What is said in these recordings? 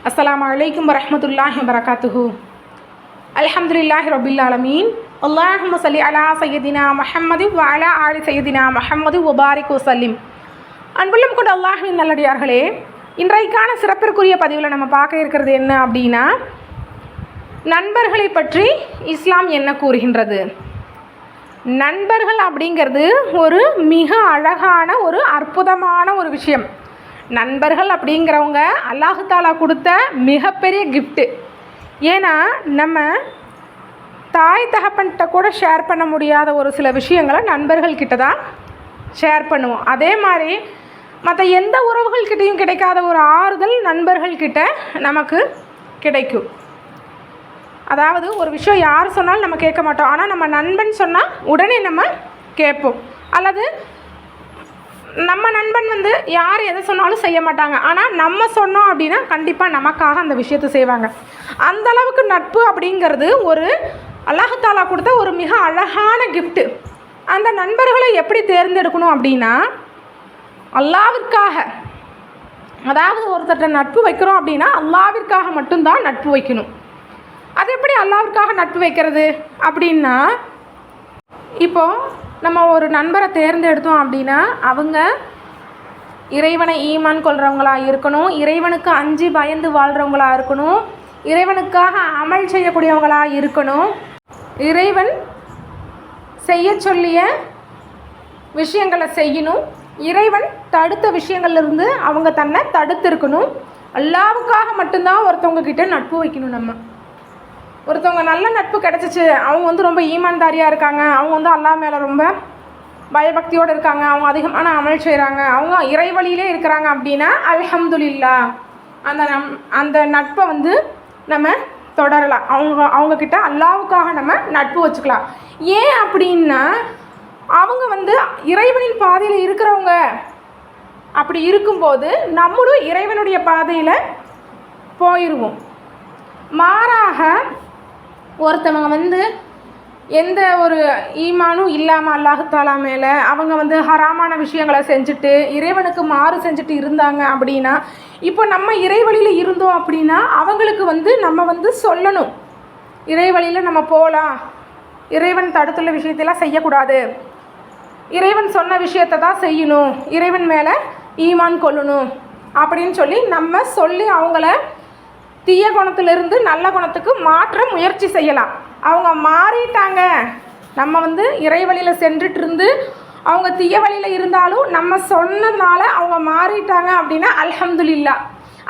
அஸ்ஸலாமு அலைக்கும் வரஹ்மத்துல்லாஹி வபரகாத்துஹு. அல்ஹம்துலில்லாஹி ரப்பில் ஆலமீன். அல்லாஹும்ம ஸல்லி அலா சய்யிதினா முஹம்மது வ அலா ஆலி சய்யிதினா முஹம்மது வ பாரிக் வஸல்லிம். அன்புள்ளம் கொண்ட அல்லாஹ்வின் நல்லடியார்களே, இன்றைக்கான சிறப்பிற்குரிய பதிவில் நம்ம பார்க்க இருக்கிறது என்ன அப்படின்னா, நண்பர்களை பற்றி இஸ்லாம் என்ன கூறுகின்றது. நண்பர்கள் அப்படிங்கிறது ஒரு மிக அழகான ஒரு அற்புதமான ஒரு விஷயம். நண்பர்கள் அப்படிங்கிறவங்க அல்லாஹு தாலா கொடுத்த மிகப்பெரிய கிஃப்ட்டு. ஏன்னா நம்ம தாய் தகப்பன்கிட்ட கூட ஷேர் பண்ண முடியாத ஒரு சில விஷயங்களை நண்பர்கள்கிட்ட தான் ஷேர் பண்ணுவோம். அதே மாதிரி மற்ற எந்த உறவுகள்கிட்டையும் கிடைக்காத ஒரு ஆறுதல் நண்பர்கள்கிட்ட நமக்கு கிடைக்கும். அதாவது ஒரு விஷயம் யார் சொன்னாலும் நம்ம கேட்க மாட்டோம், ஆனால் நம்ம நண்பன் சொன்னால் உடனே நம்ம கேட்போம். அல்லது நம்ம நண்பன் யார் எதை சொன்னாலும் செய்ய மாட்டாங்க, ஆனால் நம்ம சொன்னோம் அப்படின்னா கண்டிப்பாக நமக்காக அந்த விஷயத்தை செய்வாங்க. அந்த அளவுக்கு நட்பு அப்படிங்கிறது ஒரு அல்லாஹ் தாலா கொடுத்த ஒரு மிக அழகான கிஃப்ட்டு. அந்த நண்பர்களை எப்படி தேர்ந்தெடுக்கணும் அப்படின்னா, அல்லாஹ்விற்காக, அதாவது ஒருத்தட்ட நட்பு வைக்கிறோம் அப்படின்னா அல்லாஹ்விற்காக மட்டும்தான் நட்பு வைக்கணும். அது எப்படி அல்லாஹ்விற்காக நட்பு வைக்கிறது அப்படின்னா, இப்போது நம்ம ஒரு நண்பரை தேர்ந்தெடுத்தோம் அப்படின்னா அவங்க இறைவனை ஈமான் கொள்கிறவங்களா இருக்கணும், இறைவனுக்கு அஞ்சி பயந்து வாழ்கிறவங்களா இருக்கணும், இறைவனுக்காக அமல் செய்யக்கூடியவங்களா இருக்கணும், இறைவன் செய்ய சொல்லிய விஷயங்களை செய்யணும், இறைவன் தடுத்த விஷயங்கள்லேருந்து அவங்க தன்னை தடுத்திருக்கணும். அல்லாஹ்வுக்காக மட்டும்தான் ஒருத்தவங்க கிட்ட நட்பு வைக்கணும். நம்ம ஒருத்தவங்க நல்ல நட்பு கிடச்சிச்சு, அவங்க ரொம்ப ஈமான்தாரியாக இருக்காங்க, அவங்க அல்லாஹ் மேலே ரொம்ப பயபக்தியோடு இருக்காங்க, அவங்க அதிகமான அமல் செய்கிறாங்க, அவங்க இறை வழியிலே இருக்கிறாங்க அப்படின்னா அல்ஹம்துலில்லாஹ், அந்த நட்பை நம்ம தொடரலாம். அவங்கக்கிட்ட அல்லாஹ்வுக்காக நம்ம நட்பு வச்சுக்கலாம். ஏன் அப்படின்னா அவங்க இறைவனின் பாதையில் இருக்கிறவங்க. அப்படி இருக்கும்போது நம்மளும் இறைவனுடைய பாதையில் போயிடுவோம். மாறாக ஒருத்தவங்க எந்த ஒரு ஈமானும் இல்லாமல் அல்லாஹ் தாலா மேலே அவங்க ஹராமான விஷயங்களை செஞ்சுட்டு இறைவனுக்கு மாறு செஞ்சுட்டு இருந்தாங்க அப்படின்னா, இப்போ நம்ம இறைவழியில் இருந்தோம் அப்படின்னா அவங்களுக்கு நம்ம சொல்லணும், இறைவழியில் நம்ம போகலாம், இறைவன் தடுத்துள்ள விஷயத்தெல்லாம் செய்யக்கூடாது, இறைவன் சொன்ன விஷயத்தை தான் செய்யணும், இறைவன் மேலே ஈமான் கொள்ளணும் அப்படின்னு சொல்லி அவங்கள தீய குணத்திலிருந்து நல்ல குணத்துக்கு மாற்ற முயற்சி செய்யலாம். அவங்க மாறிட்டாங்க, நம்ம இறை வழியில் சென்றுட்டு இருந்து அவங்க தீய வழியில் இருந்தாலும் நம்ம சொன்னதுனால அவங்க மாறிட்டாங்க அப்படின்னா அல்ஹம்துலில்லாஹ்.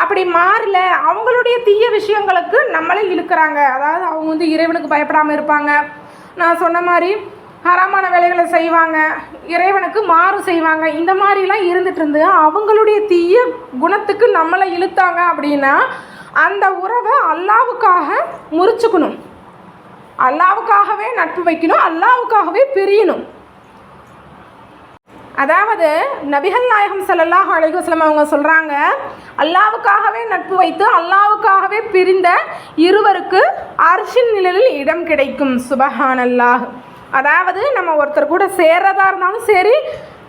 அப்படி மாறல, அவங்களுடைய தீய விஷயங்களுக்கு நம்மளே இழுக்கிறாங்க. அதாவது அவங்க இறைவனுக்கு பயப்படாமல் இருப்பாங்க, நான் சொன்ன மாதிரி ஹராமான வேலைகளை செய்வாங்க, இறைவனுக்கு மாறு செய்வாங்க, இந்த மாதிரிலாம் இருந்துட்டு இருந்து அவங்களுடைய தீய குணத்துக்கு நம்மளை இழுத்தாங்க அப்படின்னா அந்த உறவை அல்லாஹ்வுக்காக முறிச்சுக்கணும், அல்லாஹ்வுக்காகவே நட்பு வைக்கணும், அல்லாஹ்வுக்காகவே பிரியணும். அதாவது நபிகள் நாயகம் ஸல்லல்லாஹு அலைஹி வஸல்லம் அவங்க சொல்கிறாங்க, அல்லாஹ்வுக்காகவே நட்பு வைத்து அல்லாஹ்வுக்காகவே பிரிந்த இருவருக்கு அர்ஷின் நிழலில் இடம் கிடைக்கும். சுபஹானல்லாஹ். அதாவது நம்ம ஒருத்தர் கூட சேர்றதா இருந்தாலும் சரி,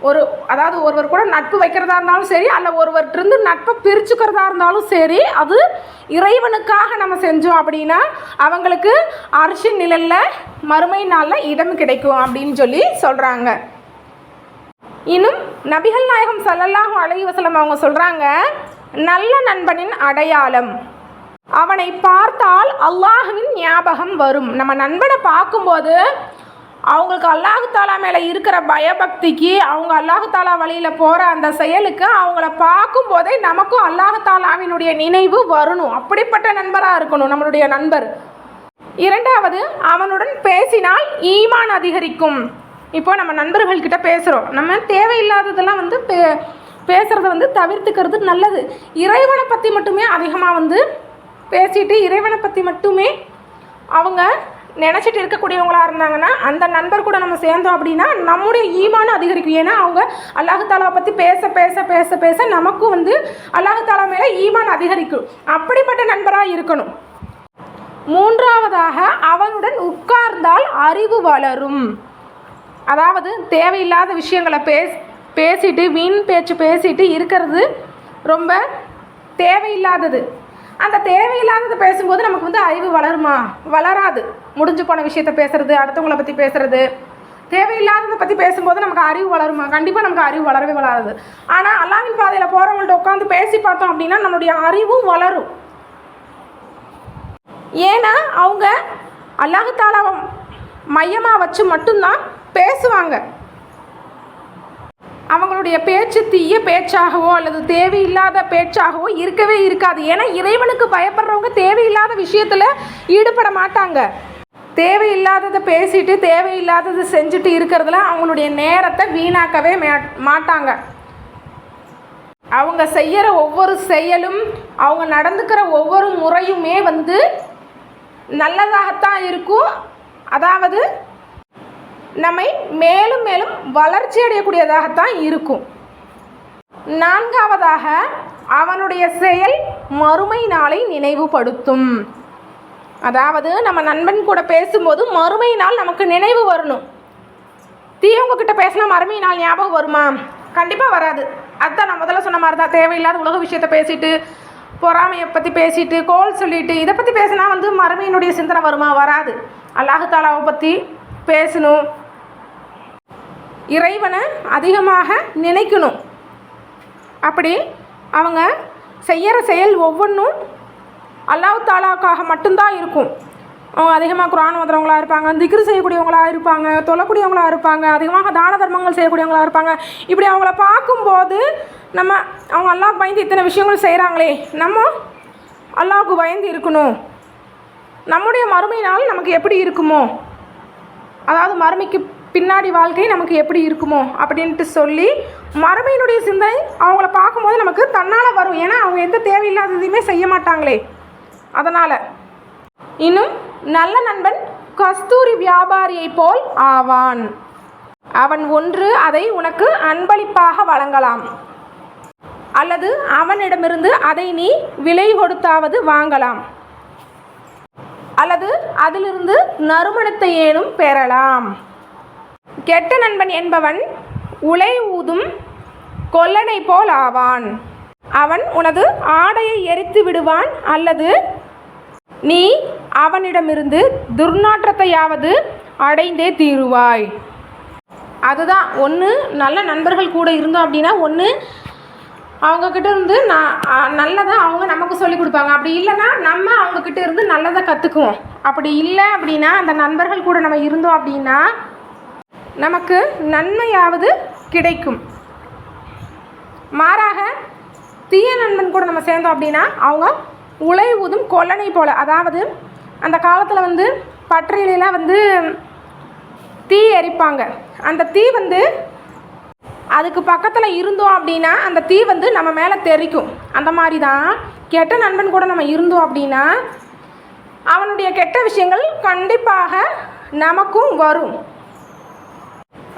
ஒருவர் கூட நட்பு வைக்கிறதா இருந்தாலும் சரி, அல்ல ஒருவர்கிட்ட நட்பை பிரிச்சுக்கிறதா இருந்தாலும் சரி, அது இறைவனுக்காக நம்ம செஞ்சோம் அப்படின்னா அவங்களுக்கு அர்ஷின் நிழலில் மறுமை நாளில் இடம் கிடைக்கும் அப்படின்னு சொல்கிறாங்க. இன்னும் நபிகள் நாயகம் ஸல்லல்லாஹு அலைஹி வஸல்லம் அவங்க சொல்கிறாங்க, நல்ல நண்பனின் அடையாளம், அவனை பார்த்தால் அல்லாஹ்வின் ஞாபகம் வரும். நம்ம நண்பனை பார்க்கும்போது அவங்களுக்கு அல்லாஹ் தாலா மேலே இருக்கிற பயபக்திக்கு, அவங்க அல்லாஹ் தாலா வழியில் போகிற அந்த செயலுக்கு அவங்கள பார்க்கும்போதே நமக்கும் அல்லாஹ் தாலாவினுடைய நினைவு வரணும். அப்படிப்பட்ட நண்பராக இருக்கணும் நம்மளுடைய நண்பர். இரண்டாவது, அவனுடன் பேசினால் ஈமான் அதிகரிக்கும். இப்போ நம்ம நண்பர்கள்கிட்ட பேசுகிறோம், நம்ம தேவையில்லாததெல்லாம் பேசுகிறத தவிர்த்துக்கிறது நல்லது. இறைவனை பற்றி மட்டுமே அதிகமாக பேசிட்டு இறைவனை பற்றி மட்டுமே அவங்க நினச்சிட்டு இருக்கக்கூடியவங்களாக இருந்தாங்கன்னா அந்த நண்பர் கூட நம்ம சேர்ந்தோம் அப்படின்னா நம்முடைய ஈமானும் அதிகரிக்கும். ஏன்னா அவங்க அல்லாஹ் தாலாவை பற்றி பேச பேச பேச பேச நமக்கும் அல்லாஹ் தாலா மேலே ஈமான் அதிகரிக்கும். அப்படிப்பட்ட நண்பராக இருக்கணும். மூன்றாவதாக, அவனுடன் உட்கார்ந்தால் அறிவு வளரும். அதாவது தேவையில்லாத விஷயங்களை பேசிட்டு வீண் பேச்சு பேசிட்டு இருக்கிறது ரொம்ப தேவையில்லாதது. அந்த தேவையில்லாததை பேசும்போது நமக்கு வந்து அறிவு வளருமா? வளராது. முடிஞ்சு போன விஷயத்த பேசுறது, அடுத்தவங்களை பற்றி பேசுறது, தேவையில்லாததை பற்றி பேசும்போது நமக்கு அறிவு வளருமா? கண்டிப்பாக நமக்கு அறிவு வளரவே வளராது. ஆனால் அல்லாஹ்வின் பாதையில் போகிறவங்கள்ட்ட உட்காந்து பேசி பார்த்தோம் அப்படின்னா நம்மளுடைய அறிவும் வளரும். ஏன்னா அவங்க அல்லாஹ் தஆலாவை மையமாக வச்சு மட்டும்தான் பேசுவாங்க. அவங்களுடைய பேச்சு தீய பேச்சாகவோ அல்லது தேவையில்லாத பேச்சாகவோ இருக்கவே இருக்காது. ஏன்னா இறைவனுக்கு பயப்படுறவங்க தேவையில்லாத விஷயத்தில் ஈடுபட மாட்டாங்க. தேவையில்லாததை பேசிட்டு தேவையில்லாததை செஞ்சுட்டு இருக்கிறதுல அவங்களுடைய நேரத்தை வீணாக்கவே மாட்டாங்க. அவங்க செய்கிற ஒவ்வொரு செயலும், அவங்க நடந்துக்கிற ஒவ்வொரு முறையுமே வந்து நல்லதாகத்தான் இருக்கும். அதாவது நம்மை மேலும் மேலும் வளர்ச்சி அடையக்கூடியதாகத்தான் இருக்கும். 4வதாக அவனுடைய செயல் மறுமை நாளை நினைவுபடுத்தும். அதாவது நம்ம நண்பன் கூட பேசும்போது மறுமை நாள் நமக்கு நினைவு வரணும். தீயவங்க கிட்ட பேசினா மறுமை நாள் ஞாபகம் வருமா? கண்டிப்பாக வராது. அதுதான் நான் முதல்ல சொன்ன மாதிரி தான். தேவையில்லாத உலக விஷயத்தை பேசிட்டு, பொறாமையை பற்றி பேசிட்டு, கோல் சொல்லிட்டு, இதை பற்றி பேசினா வந்து மறுமையினுடைய சிந்தனை வருமா? வராது. அல்லாஹ் தஆலாவை பற்றி பேசணும், இறைவனை அதிகமாக நினைக்கணும். அப்படி அவங்க செய்கிற செயல் ஒவ்வொன்றும் அல்லாஹ் தஆலாவுக்காக மட்டும்தான் இருக்கும். அவங்க அதிகமாக குர்ஆன் ஓதுறவங்களாக இருப்பாங்க, திக்ர் செய்யக்கூடியவங்களாக இருப்பாங்க, தொழக்கூடியவங்களாக இருப்பாங்க, அதிகமாக தான தர்மங்கள் செய்யக்கூடியவங்களாக இருப்பாங்க. இப்படி அவங்கள பார்க்கும்போது அவங்க அல்லாஹ் பயந்து இத்தனை விஷயங்கள் செய்கிறாங்களே, நம்ம அல்லாஹ்வுக்கு பயந்து இருக்கணும். நம்முடைய மறுமை நாள் நமக்கு எப்படி இருக்குமோ, அதாவது மறுமைக்கு பின்னாடி வாழ்க்கை நமக்கு எப்படி இருக்குமோ அப்படின்ட்டு சொல்லி மறுமையினுடைய சிந்தனை அவங்கள பார்க்கும்போது நமக்கு தன்னால் வரும். ஏன்னா அவங்க எந்த தேவையில்லாததையுமே செய்ய மாட்டாங்களே, அதனால். இன்னும் நல்ல நண்பன் கஸ்தூரி வியாபாரியை போல் ஆவான். அவன் ஒன்று அதை உனக்கு அன்பளிப்பாக வழங்கலாம், அல்லது அவனிடமிருந்து அதை நீ விலை கொடுத்தாவது வாங்கலாம், அல்லது அதிலிருந்து நறுமணத்தை ஏனும் பெறலாம். கெட்ட நண்பன் என்பவன் உலை ஊதும் கொல்லனை போல் ஆவான். அவன் உனது ஆடையை எரித்து விடுவான், அல்லது நீ அவனிடமிருந்து துர்நாற்றத்தையாவது அடைந்தே தீருவாய். அதுதான், ஒன்று நல்ல நண்பர்கள் கூட இருந்தோம் அப்படின்னா, ஒன்று அவங்கக்கிட்ட இருந்து நல்லதை அவங்க நமக்கு சொல்லிக் கொடுப்பாங்க. அப்படி இல்லைன்னா நம்ம அவங்கக்கிட்ட இருந்து நல்லதை கற்றுக்குவோம். அப்படி இல்லை அப்படின்னா அந்த நண்பர்கள் கூட நம்ம இருந்தோம் அப்படின்னா நமக்கு நன்மையாவது கிடைக்கும். மாறாக தீய நண்பன் கூட நம்ம சேர்ந்தோம் அப்படின்னா அவங்க உலை ஊதும் கொல்லனை போல். அதாவது அந்த காலத்தில் வந்து பட்டறையிலாம் வந்து தீ எரிப்பாங்க. அந்த தீ வந்து அதுக்கு பக்கத்தில் இருந்தோம் அப்படின்னா அந்த தீ வந்து நம்ம மேலே தெரிக்கும். அந்த மாதிரி தான் கெட்ட நண்பன் கூட நம்ம இருந்தோம் அப்படின்னா அவனுடைய கெட்ட விஷயங்கள் கண்டிப்பாக நமக்கும் வரும்.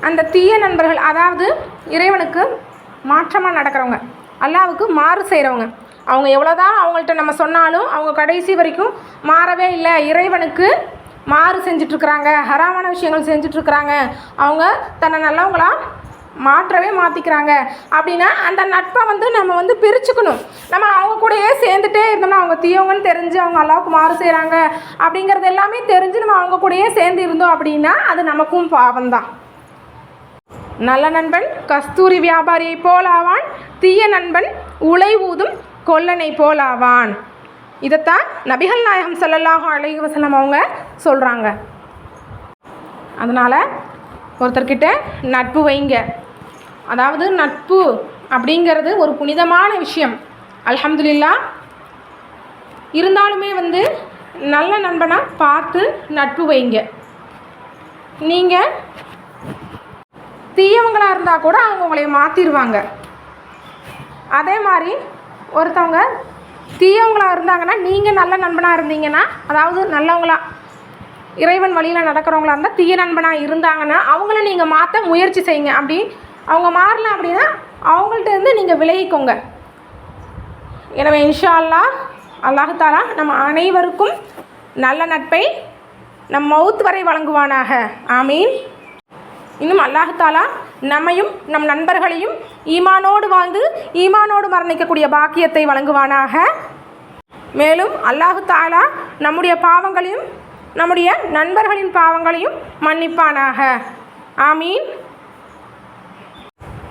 அந்த தீய நண்பர்கள், அதாவது இறைவனுக்கு மாற்றமாக நடக்கிறவங்க, அல்லாஹ்வுக்கு மாறு செய்கிறவங்க, அவங்க எவ்வளோதான் அவங்கள்ட்ட நம்ம சொன்னாலும் அவங்க கடைசி வரைக்கும் மாறவே இல்லை, இறைவனுக்கு மாறு செஞ்சிட்ருக்குறாங்க, ஹராமான விஷயங்கள் செஞ்சிட்ருக்குறாங்க, அவங்க தன்னை நல்லவங்களா மாற்றவே மாற்றிக்கிறாங்க அப்படின்னா அந்த நட்பை வந்து நம்ம வந்து பிரிச்சுக்கணும். நம்ம அவங்க கூடயே சேர்ந்துட்டே இருந்தோம்னா அவங்க தீயவங்கன்னு தெரிஞ்சு அவங்க அல்லாஹ்வுக்கு மாறு செய்கிறாங்க அப்படிங்கிறது எல்லாமே தெரிஞ்சு நம்ம அவங்க கூடயே சேர்ந்து இருந்தோம் அப்படின்னா அது நமக்கும் பாவம்தான். நல்ல நண்பன் கஸ்தூரி வியாபாரியை போல் ஆவான், தீய நண்பன் உலை ஊதும் கொல்லனை போல் ஆவான். இதைத்தான் நபிகள் நாயகம் ஸல்லல்லாஹு அலைஹி வஸல்லம் அவங்க சொல்கிறாங்க. அதனால் ஒருத்தர்கிட்ட நட்பு வைங்க. அதாவது நட்பு அப்படிங்கிறது ஒரு புனிதமான விஷயம், அல்ஹம்துலில்லாஹ். இருந்தாலுமே வந்து நல்ல நண்பனாக பார்த்து நட்பு வைங்க. நீங்கள் தீயவங்களாக இருந்தால் கூட அவங்க உங்களை மாற்றிடுவாங்க. அதே மாதிரி ஒருத்தவங்க தீயவங்களாக இருந்தாங்கன்னா நீங்கள் நல்ல நண்பனாக இருந்தீங்கன்னா, அதாவது நல்லவங்களா இறைவன் வழியில் நடக்கிறவங்களா இருந்தால் தீய நண்பனாக இருந்தாங்கன்னா அவங்கள நீங்கள் மாற்ற முயற்சி செய்யுங்க. அப்படி அவங்க மாறலாம் அப்படின்னா அவங்கள்ட்ட இருந்து நீங்கள் விலகிக்கோங்க. எனவே இன்ஷா அல்லாஹ் அல்லாஹ் தஆலா நம்ம அனைவருக்கும் நல்ல நட்பை நம் மௌத் வரை வழங்குவானாக. ஆமீன். இன்னும் அல்லாஹ் தஆலா நம்மையும் நம் நண்பர்களையும் ஈமானோடு வாழ்ந்து ஈமானோடு மரணிக்கக்கூடிய பாக்கியத்தை வழங்குவானாக. மேலும் அல்லாஹு தஆலா நம்முடைய பாவங்களையும் நம்முடைய நண்பர்களின் பாவங்களையும் மன்னிப்பானாக. ஆமீன்.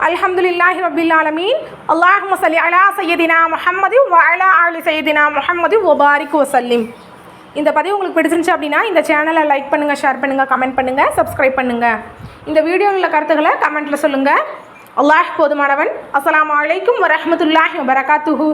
அல்ஹம்துலில்லாஹி ரப்பில் ஆலமீன். அல்லாஹும்ம ஸல்லி அலா சய்யிதினா முஹம்மது வ அலா ஆலி சய்யிதினா முஹம்மது வ பாரிக் வஸல்லிம். இந்த பதிவு உங்களுக்கு பிடிச்சிருந்துச்சு அப்படின்னா இந்த சேனலை லைக் பண்ணுங்கள், ஷேர் பண்ணுங்கள், கமெண்ட் பண்ணுங்கள், சப்ஸ்கிரைப் பண்ணுங்கள். இந்த வீடியோவில் கருத்துக்களை கமெண்ட்டில் சொல்லுங்கள். அல்லாஹ் போதுமானவன். அஸ்ஸலாமு அலைக்கும் வரஹ்மத்துல்லாஹி வபரகாத்துஹு.